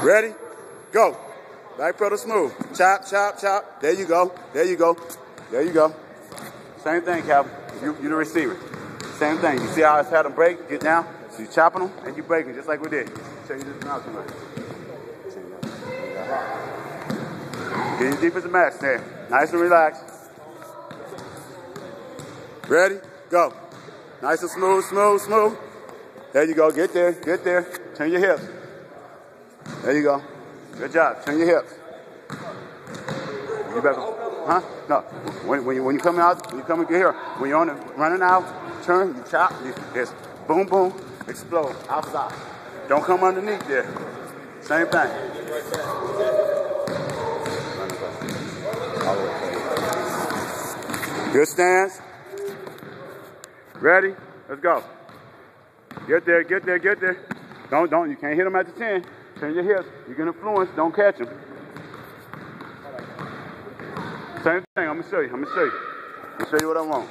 Ready? Go. Back pedal smooth. Chop, chop, chop. There you go. There you go. There you go. Same thing, Calvin. You the receiver. Same thing. You see how I had them break? Get down. So you chopping them and you breaking just like we did. Show you this now too much. Get your defensive match there. Nice and relaxed. Ready? Go. Nice and smooth, smooth, smooth. There you go. Get there. Get there. Turn your hips. There you go. Good job. Turn your hips. You better, huh? No. When you come out, when you come here, when you're on it, running out, turn, you chop, it's boom, boom, explode outside. Don't come underneath there. Same thing. Good stance. Ready? Let's go. Get there, get there, get there. Don't, you can't hit them at the 10. Turn your hips. You can influence, don't catch them. Same thing, I'm gonna show you, I'm gonna show you what I want.